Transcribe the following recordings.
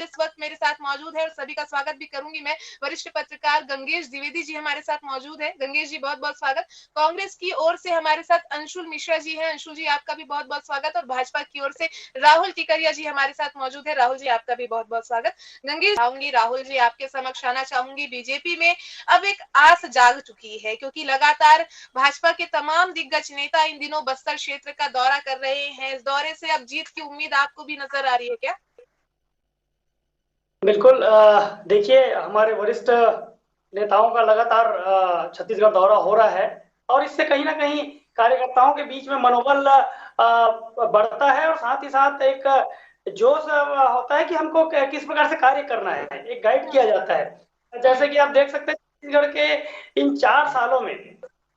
पर इस वक्त मेरे साथ मौजूद है और सभी का स्वागत भी करूंगी मैं। वरिष्ठ पत्रकार गंगेश द्विवेदी जी हमारे साथ मौजूद है। गंगेश जी बहुत बहुत स्वागत। कांग्रेस की ओर से हमारे साथ अंशुल मिश्रा जी हैं। अंशुल जी आपका भी बहुत बहुत स्वागत। और भाजपा की ओर से राहुल टिकरिया जी हमारे साथ मौजूद है। राहुल जी आपका भी बहुत बहुत स्वागत। गंगेश आऊंगी, राहुल जी आपके समक्ष आना चाहूंगी। बीजेपी में अब एक आस जाग चुकी है क्योंकि लगातार भाजपा के तमाम दिग्गज नेता इन दिनों बस्तर क्षेत्र का दौरा कर रहे हैं। इस दौरे से अब जीत की उम्मीद आपको भी नजर आ रही है क्या? बिल्कुल। देखिए, हमारे वरिष्ठ नेताओं का लगातार छत्तीसगढ़ दौरा हो रहा है और इससे कहीं ना कहीं कार्यकर्ताओं के बीच में मनोबल बढ़ता है और साथ ही साथ एक जोश होता है कि हमको किस प्रकार से कार्य करना है, एक गाइड किया जाता है। जैसे कि आप देख सकते हैं छत्तीसगढ़ के इन 4 सालों में,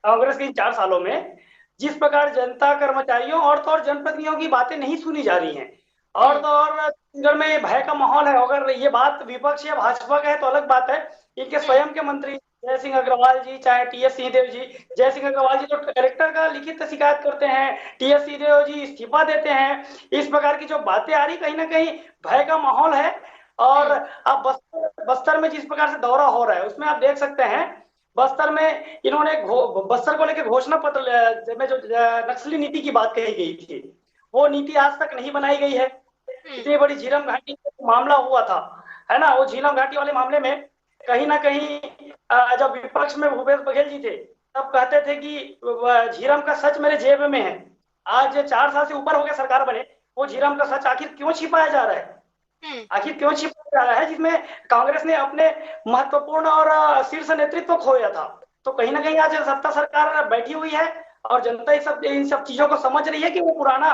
कांग्रेस के इन 4 सालों में जिस प्रकार जनता, कर्मचारियों और तो और जनप्रतिनिधियों की बातें नहीं सुनी जा रही हैं और तो और छत्तीसगढ़ में भय का माहौल है। अगर ये बात विपक्ष या भाजपा का है तो अलग बात है। इनके स्वयं के मंत्री जय सिंह अग्रवाल जी, चाहे टीएस सिंहदेव जी, जय सिंह अग्रवाल जी तो कलेक्टर का लिखित शिकायत करते हैं, टीएस सिंहदेव जी इस्तीफा देते हैं। इस प्रकार की जो बातें आ रही, कहीं ना कहीं भय का माहौल है। और अब बस्तर में जिस प्रकार से दौरा हो रहा है उसमें आप देख सकते हैं बस्तर में इन्होंने बस्तर को लेकर घोषणा पत्र में जो नक्सली नीति की बात कही गई थी, वो नीति आज तक नहीं बनाई गई है। इतनी बड़ी झीरम घाटी मामला हुआ था, है ना। वो झीरम घाटी वाले मामले में कहीं ना कहीं जब विपक्ष में भूपेश बघेल जी थे तब कहते थे कि झीरम का सच मेरे जेब में है। आज 4 साल से ऊपर हो गया सरकार बने, वो झीरम का सच आखिर क्यों छिपाया जा रहा है? आखिर क्यों छिपाया जा रहा है जिसमें कांग्रेस ने अपने महत्वपूर्ण और शीर्ष नेतृत्व खोया था? तो कहीं ना कहीं आज सत्ता सरकार बैठी हुई है और जनता इन सब चीजों को समझ रही है कि वो पुराना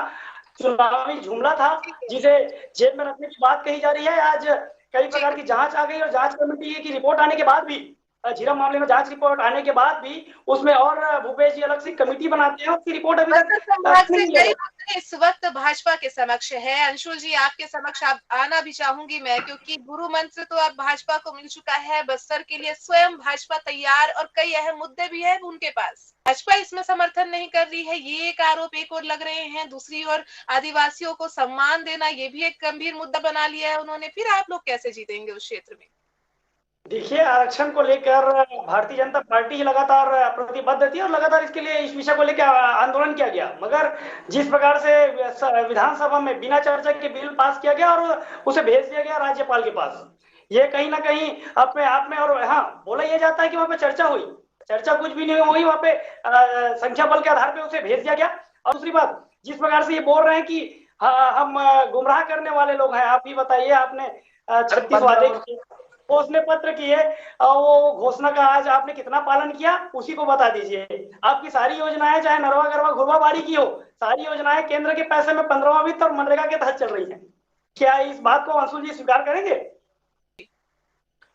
चुनावी जुमला था जिसे जेब में रखने की बात कही जा रही है। आज कई प्रकार की जांच आ गई और जांच कमेटी की रिपोर्ट आने के बाद भी, झीरम मामले में जांच रिपोर्ट आने के बाद भी उसमें और भूपेश जी अलग से कमेटी बनाते हैं, उसकी रिपोर्ट अभी बस्तर संभाग तक से नहीं कई है। मुद्दे इस वक्त भाजपा के समक्ष है। अंशुल जी आपके समक्ष आप आना भी चाहूंगी मैं, क्योंकि गुरु मंत्र तो अब भाजपा को मिल चुका है। बस्तर के लिए स्वयं भाजपा तैयार और कई अहम मुद्दे भी है उनके पास। भाजपा इसमें समर्थन नहीं कर रही है, ये एक आरोप एक और लग रहे हैं। दूसरी ओर आदिवासियों को सम्मान देना, ये भी एक गंभीर मुद्दा बना लिया है उन्होंने। फिर आप लोग कैसे जीतेंगे उस क्षेत्र में? देखिए, आरक्षण को लेकर भारतीय जनता पार्टी ही लगातार प्रतिबद्ध थी और लगातार इसके लिए, इस विषय को लेकर आंदोलन किया गया। मगर जिस प्रकार से विधानसभा में बिना चर्चा के बिल पास किया गया और उसे भेज दिया गया राज्यपाल के पास, ये कहीं ना कहीं अपने आप में, और हाँ, बोला यह जाता है कि वहां पे चर्चा हुई, चर्चा कुछ भी नहीं हुई। वहां पे संख्या बल के आधार पर उसे भेज दिया गया। और दूसरी बात, जिस प्रकार से ये बोल रहे हैं कि हम गुमराह करने वाले लोग हैं, आप ही बताइए, आपने 36 वादे घोषणा पत्र किए और वो घोषणा का आज आपने कितना पालन किया, उसी को बता दीजिए। आपकी सारी योजनाएं, चाहे नरवा गरवा घुरवा बाड़ी की हो, सारी योजनाएं केंद्र के पैसे में 15वां वित्त और मनरेगा के तहत चल रही हैं। क्या इस बात को अंशुल जी स्वीकार करेंगे?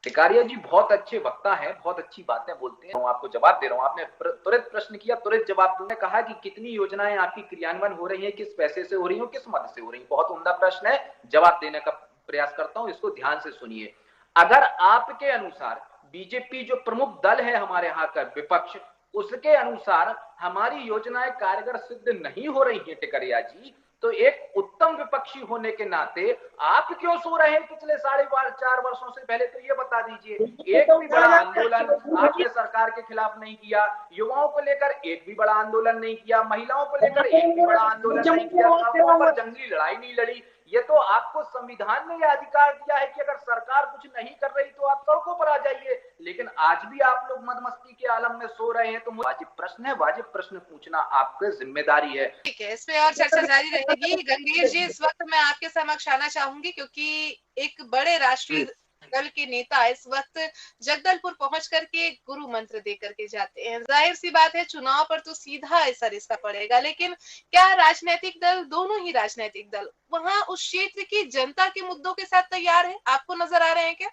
टिकारिया जी बहुत अच्छे वक्ता है, बहुत अच्छी बातें बोलते हैं। आपको जवाब दे रहा हूँ। आपने तुरंत प्रश्न किया, तुरंत जवाब दूंगा। कहा कि कितनी योजनाएं आपकी क्रियान्वयन हो रही है, किस पैसे से हो रही है, किस मद से हो रही है। बहुत उम्दा प्रश्न है, जवाब देने का प्रयास करता हूं, इसको ध्यान से सुनिए। अगर आपके अनुसार बीजेपी जो प्रमुख दल है हमारे यहाँ का विपक्ष, उसके अनुसार हमारी योजनाएं कारगर सिद्ध नहीं हो रही है टिकरिया जी, तो एक उत्तम विपक्षी होने के नाते आप क्यों सो रहे हैं पिछले 4.5 वर्षों से? पहले तो ये बता दीजिए। एक भी बड़ा आंदोलन आपने सरकार के खिलाफ नहीं किया, युवाओं को लेकर एक भी बड़ा आंदोलन नहीं किया, महिलाओं को लेकर एक भी बड़ा आंदोलन नहीं किया, सड़कों पर जंगली लड़ाई नहीं लड़ी। ये तो आपको संविधान ने यह अधिकार दिया है कि अगर सरकार कुछ नहीं कर रही तो आप सड़कों पर आ जाइए, लेकिन आज भी आप लोग मदमस्ती के आलम में सो रहे हैं। तो वाजिब प्रश्न है, वाजिब प्रश्न पूछना आपकी जिम्मेदारी है। ठीक है, इस पे और चर्चा जारी रहेगी। गंगेश जी, इस वक्त मैं आपके समक्ष आना चाहूंगी क्योंकि एक बड़े राष्ट्रीय दल के नेता इस वक्त जगदलपुर पहुंच करके गुरु मंत्र दे करके जाते हैं। जाहिर सी बात है, चुनाव पर तो सीधा असर इसका पड़ेगा, लेकिन क्या राजनीतिक दल, दोनों ही राजनीतिक दल वहां उस क्षेत्र की जनता के मुद्दों के साथ तैयार है? आपको नजर आ रहे हैं क्या?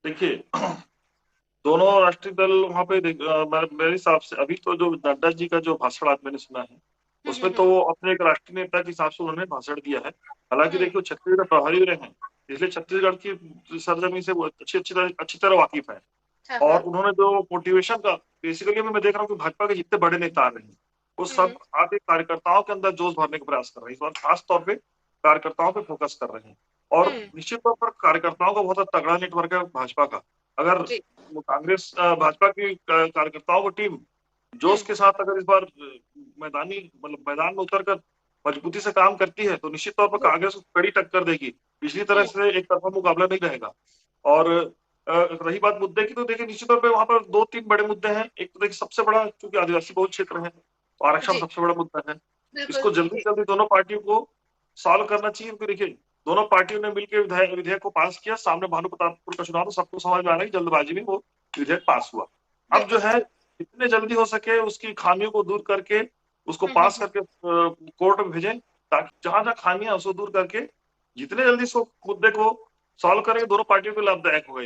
देखिए, दोनों राष्ट्रीय दल वहां पे मेरे हिसाब से अभी तो जो नड्डा जी का जो भाषण आज मैंने सुना है उसमें तो वो अपने एक राष्ट्रीय नेता के हिसाब से उन्होंने भाषण दिया है। हालांकि देखिए, छत्तीसगढ़ प्रभारी रहे हैं, इसलिए छत्तीसगढ़ की सरजमी से वो अच्छी तरह वाकिफ है। और उन्होंने जो मोटिवेशन का, बेसिकली मैं देख रहा हूँ कि भाजपा के जितने बड़े नेता आ रहे हैं वो सब आके कार्यकर्ताओं के अंदर जोश भरने का प्रयास कर रहे हैं। इस बार खास तौर पे कार्यकर्ताओं पे फोकस कर रहे हैं और निश्चित तौर पर कार्यकर्ताओं का बहुत तगड़ा नेटवर्क है भाजपा का। अगर कांग्रेस भाजपा की कार्यकर्ताओं की टीम जोश के साथ अगर इस बार मैदान में उतर कर मजबूती से काम करती है तो निश्चित तौर पर कांग्रेस को कड़ी टक्कर देगी। पिछली तरह से एक तरफा मुकाबला नहीं रहेगा। और रही बात मुद्दे की, तो देखिए निश्चित तौर पर वहां पर 2-3 बड़े मुद्दे हैं। एक तो देखिए सबसे बड़ा, क्योंकि आदिवासी बहुल क्षेत्र है तो आरक्षण सबसे बड़ा मुद्दा है। इसको जल्दी से जल्दी दोनों पार्टियों को सॉल्व करना चाहिए। क्योंकि देखिए दोनों पार्टियों ने मिलकर विधेयक को पास किया। सामने भानुप्रतापपुर का चुनाव, तो सबको समझ में आ रहा है कि जल्दबाजी में वो विधेयक पास हुआ। अब जो है जितने जल्दी हो सके उसकी खामियों को दूर करके उसको पास करके कोर्ट में भेजें, ताकि जहां जहां खामियां उसको दूर करके जितने जल्दी इस मुद्दे को सॉल्व करेंगे दोनों पार्टियों को लाभदायक होगा।